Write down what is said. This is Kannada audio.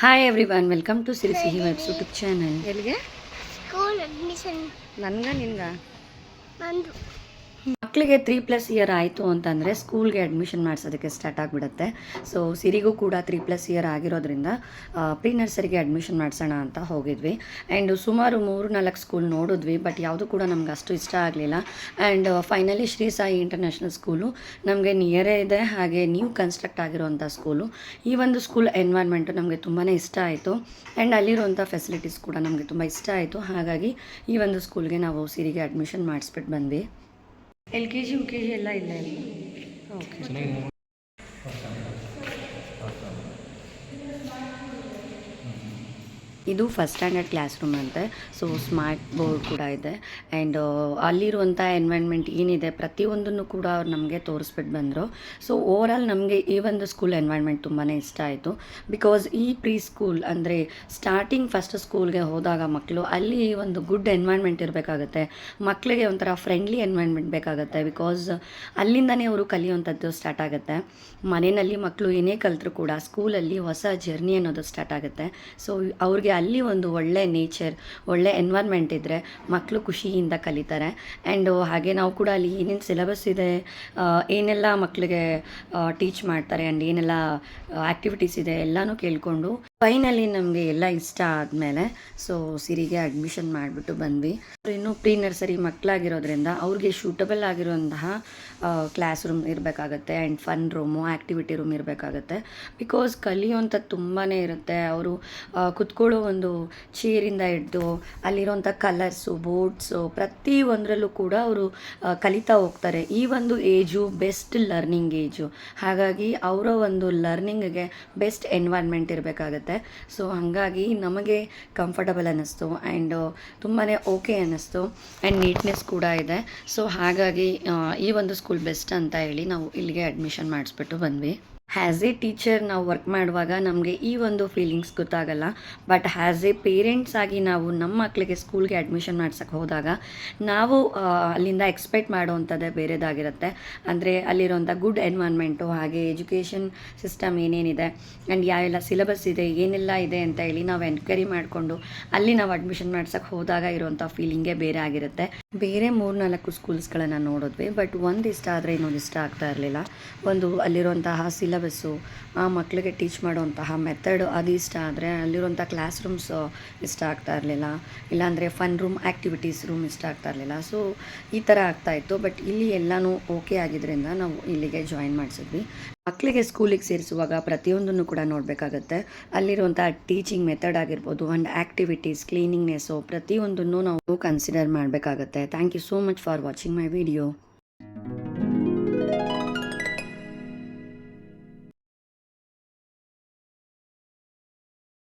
ಹಾಯ್ ಎವ್ರಿವನ್, ವೆಲ್ಕಮ್ ಟು ಸಿರಿ ಸಿಹಿ ವೆಬ್ಸ್ ಯೂಟ್ಯೂಬ್ ಚಾನಲ್. ಎಲ್ಲಿಗೆ? ಸ್ಕೂಲ್ ಅಡ್ಮಿಷನ್ ನಿನ್ಗ ನಂದು. ಮಕ್ಕಳಿಗೆ 3+ ಇಯರ್ ಆಯಿತು ಅಂತಂದರೆ ಸ್ಕೂಲ್ಗೆ ಅಡ್ಮಿಷನ್ ಮಾಡಿಸೋದಕ್ಕೆ ಸ್ಟಾರ್ಟ್ ಆಗಿಬಿಡುತ್ತೆ. ಸೊ ಸಿರಿಗೂ ಕೂಡ 3+ ಇಯರ್ ಆಗಿರೋದ್ರಿಂದ ಪ್ರೀ ನರ್ಸರಿಗೆ ಅಡ್ಮಿಷನ್ ಮಾಡಿಸೋಣ ಅಂತ ಹೋಗಿದ್ವಿ. ಆ್ಯಂಡ್ ಸುಮಾರು 3-4 ಸ್ಕೂಲ್ ನೋಡಿದ್ವಿ, ಬಟ್ ಯಾವುದು ಕೂಡ ನಮ್ಗೆ ಅಷ್ಟು ಇಷ್ಟ ಆಗಲಿಲ್ಲ. And finally Shri Sai international school ನಮಗೆ ನಿಯರೇ ಇದೆ, ಹಾಗೆ ನ್ಯೂ ಕನ್ಸ್ಟ್ರಕ್ಟ್ ಆಗಿರೋವಂಥ ಸ್ಕೂಲು. ಈ ಒಂದು ಸ್ಕೂಲ್ ಎನ್ವೈರ್ಮೆಂಟು ನಮಗೆ ತುಂಬಾ ಇಷ್ಟ ಆಯಿತು. ಆ್ಯಂಡ್ ಅಲ್ಲಿರುವಂಥ ಫೆಸಿಲಿಟೀಸ್ ಕೂಡ ನಮಗೆ ತುಂಬ ಇಷ್ಟ ಆಯಿತು. ಹಾಗಾಗಿ ಈ ಒಂದು ಸ್ಕೂಲ್ಗೆ ನಾವು ಸಿರಿಗೆ ಅಡ್ಮಿಷನ್ ಮಾಡಿಸ್ಬಿಟ್ಟು ಬಂದ್ವಿ. LKG UKG ಎಲ್ಲ ಇಲ್ಲ ಇಲ್ಲಿ. ಓಕೆ, ಇದು ಫಸ್ಟ್ ಸ್ಟ್ಯಾಂಡರ್ಡ್ ಕ್ಲಾಸ್ ರೂಮ್ ಅಂತೆ. ಸೊ ಸ್ಮಾರ್ಟ್ ಬೋರ್ಡ್ ಕೂಡ ಇದೆ. ಆ್ಯಂಡ್ ಅಲ್ಲಿರುವಂಥ ಎನ್ವೈರ್ನ್ಮೆಂಟ್ ಏನಿದೆ ಪ್ರತಿಯೊಂದನ್ನು ಕೂಡ ಅವ್ರು ನಮಗೆ ತೋರಿಸ್ಬಿಟ್ಟು ಬಂದರು. ಸೊ ಓವರಾಲ್ ನಮಗೆ ಈ ಒಂದು ಸ್ಕೂಲ್ ಎನ್ವೈರ್ನ್ಮೆಂಟ್ ತುಂಬಾ ಇಷ್ಟ ಆಯಿತು. ಬಿಕಾಸ್ ಈ ಪ್ರೀ ಸ್ಕೂಲ್ ಅಂದರೆ ಸ್ಟಾರ್ಟಿಂಗ್ ಫಸ್ಟ್ ಸ್ಕೂಲ್ಗೆ ಹೋದಾಗ ಮಕ್ಕಳು ಅಲ್ಲಿ ಒಂದು ಗುಡ್ ಎನ್ವೈರ್ನ್ಮೆಂಟ್ ಇರಬೇಕಾಗತ್ತೆ. ಮಕ್ಕಳಿಗೆ ಒಂಥರ ಫ್ರೆಂಡ್ಲಿ ಎನ್ವೈರ್ನ್ಮೆಂಟ್ ಬೇಕಾಗುತ್ತೆ. ಬಿಕಾಸ್ ಅಲ್ಲಿಂದನೇ ಅವರು ಕಲಿಯುವಂಥದ್ದು ಸ್ಟಾರ್ಟ್ ಆಗುತ್ತೆ. ಮನೆಯಲ್ಲಿ ಮಕ್ಕಳು ಏನೇ ಕಲಿತರೂ ಕೂಡ ಸ್ಕೂಲಲ್ಲಿ ಹೊಸ ಜರ್ನಿ ಅನ್ನೋದು ಸ್ಟಾರ್ಟ್ ಆಗುತ್ತೆ. ಸೊ ಅವ್ರಿಗೆ ಅಲ್ಲಿ ಒಂದು ಒಳ್ಳೆ ನೇಚರ್, ಒಳ್ಳೆ ಎನ್ವೈರ್ನ್ಮೆಂಟ್ ಇದ್ದರೆ ಮಕ್ಕಳು ಖುಷಿಯಿಂದ ಕಲಿತಾರೆ. ಆ್ಯಂಡ್ ಹಾಗೆ ನಾವು ಕೂಡ ಅಲ್ಲಿ ಏನೇನು ಸಿಲೆಬಸ್ ಇದೆ, ಏನೆಲ್ಲ ಮಕ್ಕಳಿಗೆ ಟೀಚ್ ಮಾಡ್ತಾರೆ ಆ್ಯಂಡ್ ಏನೆಲ್ಲ ಆ್ಯಕ್ಟಿವಿಟೀಸ್ ಇದೆ ಎಲ್ಲನೂ ಕೇಳಿಕೊಂಡು ಫೈನಲಿ ನಮಗೆ ಎಲ್ಲ ಇಷ್ಟ ಆದಮೇಲೆ ಸೊ ಸಿರಿಗೆ ಅಡ್ಮಿಷನ್ ಮಾಡಿಬಿಟ್ಟು ಬಂದ್ವಿ. ಇನ್ನೂ ಪ್ರೀ ನರ್ಸರಿ ಮಕ್ಕಳಾಗಿರೋದ್ರಿಂದ ಅವ್ರಿಗೆ ಸೂಟಬಲ್ ಆಗಿರುವಂತಹ ಕ್ಲಾಸ್ ರೂಮ್ ಇರಬೇಕಾಗತ್ತೆ. And fun room, activity room ಇರಬೇಕಾಗತ್ತೆ. ಬಿಕಾಸ್ ಕಲಿಯುವಂಥದ್ದು ತುಂಬಾ ಇರುತ್ತೆ. ಅವರು ಕುತ್ಕೊಳ್ಳೋ ಒಂದು ಚೇರಿಂದ ಹಿಡ್ದು ಅಲ್ಲಿರೋಂಥ ಕಲರ್ಸು, ಬೋರ್ಡ್ಸು ಪ್ರತಿಯೊಂದರಲ್ಲೂ ಕೂಡ ಅವರು ಕಲಿತಾ ಹೋಗ್ತಾರೆ. ಈ ಒಂದು ಏಜು ಬೆಸ್ಟ್ ಲರ್ನಿಂಗ್ ಏಜು. ಹಾಗಾಗಿ ಅವರ ಒಂದು ಲರ್ನಿಂಗಿಗೆ ಬೆಸ್ಟ್ ಎನ್ವೈರ್ನ್ಮೆಂಟ್ ಇರಬೇಕಾಗತ್ತೆ. ಸೊ ಹಾಗಾಗಿ ನಮಗೆ ಕಂಫರ್ಟಬಲ್ ಅನ್ನಿಸ್ತು ಆ್ಯಂಡ್ ತುಂಬಾ ಓಕೆ ಅನ್ನಿಸ್ತು. ಆ್ಯಂಡ್ ನೀಟ್ನೆಸ್ ಕೂಡ ಇದೆ. ಸೊ ಹಾಗಾಗಿ ಈ ಒಂದು ಸ್ಕೂಲ್ ಬೆಸ್ಟ್ ಅಂತ ಹೇಳಿ ನಾವು ಇಲ್ಲಿಗೆ ಅಡ್ಮಿಷನ್ ಮಾಡಿಸ್ಬಿಟ್ಟು ಬಂದ್ವಿ. ಆ್ಯಸ್ ಎ ಟೀಚರ್ ನಾವು ವರ್ಕ್ ಮಾಡುವಾಗ ನಮಗೆ ಈ ಒಂದು ಫೀಲಿಂಗ್ಸ್ ಗೊತ್ತಾಗಲ್ಲ. ಬಟ್ ಆ್ಯಸ್ ಎ ಪೇರೆಂಟ್ಸ್ ಆಗಿ ನಾವು ನಮ್ಮ ಮಕ್ಕಳಿಗೆ ಸ್ಕೂಲ್ಗೆ ಅಡ್ಮಿಷನ್ ಮಾಡ್ಸೋಕ್ಕೆ ಹೋದಾಗ ನಾವು ಅಲ್ಲಿಂದ ಎಕ್ಸ್ಪೆಕ್ಟ್ ಮಾಡುವಂಥದ್ದೇ ಬೇರೆದಾಗಿರುತ್ತೆ. ಅಂದರೆ ಅಲ್ಲಿರೋಂಥ ಗುಡ್ ಎನ್ವೈರ್ನ್ಮೆಂಟು, ಹಾಗೆ ಎಜುಕೇಷನ್ ಸಿಸ್ಟಮ್ ಏನೇನಿದೆ ಆ್ಯಂಡ್ ಯಾವೆಲ್ಲ ಸಿಲೆಬಸ್ ಇದೆ, ಏನೆಲ್ಲ ಇದೆ ಅಂತ ಹೇಳಿ ನಾವು ಎನ್ಕ್ವೈರಿ ಮಾಡಿಕೊಂಡು ಅಲ್ಲಿ ನಾವು ಅಡ್ಮಿಷನ್ ಮಾಡ್ಸೋಕ್ಕೆ ಹೋದಾಗ ಇರುವಂಥ ಫೀಲಿಂಗೇ ಬೇರೆ ಆಗಿರುತ್ತೆ. ಬೇರೆ 3-4 ಸ್ಕೂಲ್ಸ್ಗಳನ್ನು ನೋಡಿದ್ವಿ, ಬಟ್ ಒಂದು ಇಷ್ಟ ಆದರೆ ಇನ್ನೊಂದು ಇಷ್ಟ ಆಗ್ತಾ ಇರಲಿಲ್ಲ. ಒಂದು ಅಲ್ಲಿರುವಂತಹ ಸಿಲೆಬಸ್ಸು, ಆ ಮಕ್ಕಳಿಗೆ ಟೀಚ್ ಮಾಡುವಂತಹ ಮೆಥಡ್ ಅದು ಇಷ್ಟ ಆದರೆ ಅಲ್ಲಿರುವಂಥ ಕ್ಲಾಸ್ ರೂಮ್ಸ್ ಇಷ್ಟ ಆಗ್ತಾ ಇರಲಿಲ್ಲ. ಇಲ್ಲಾಂದರೆ ಫನ್ ರೂಮ್, ಆ್ಯಕ್ಟಿವಿಟೀಸ್ ರೂಮ್ ಇಷ್ಟ ಆಗ್ತಾ ಇರಲಿಲ್ಲ. ಸೊ ಈ ಥರ ಆಗ್ತಾಯಿತ್ತು. ಬಟ್ ಇಲ್ಲಿ ಎಲ್ಲನೂ ಓಕೆ ಆಗಿದ್ದರಿಂದ ನಾವು ಇಲ್ಲಿಗೆ ಜಾಯಿನ್ ಮಾಡಿಸಿದ್ವಿ. ಮಕ್ಕಳಿಗೆ ಸ್ಕೂಲಿಗೆ ಸೇರಿಸುವಾಗ ಪ್ರತಿಯೊಂದನ್ನು ಕೂಡ ನೋಡಬೇಕಾಗತ್ತೆ. ಅಲ್ಲಿರುವಂಥ ಟೀಚಿಂಗ್ ಮೆಥಡ್ ಆಗಿರ್ಬೋದು ಆ್ಯಂಡ್ ಆ್ಯಕ್ಟಿವಿಟೀಸ್, ಕ್ಲೀನಿಂಗ್ನೆಸ್ಸು ಪ್ರತಿಯೊಂದನ್ನು ನಾವು ಕನ್ಸಿಡರ್ ಮಾಡಬೇಕಾಗತ್ತೆ. Thank you so much for watching my video.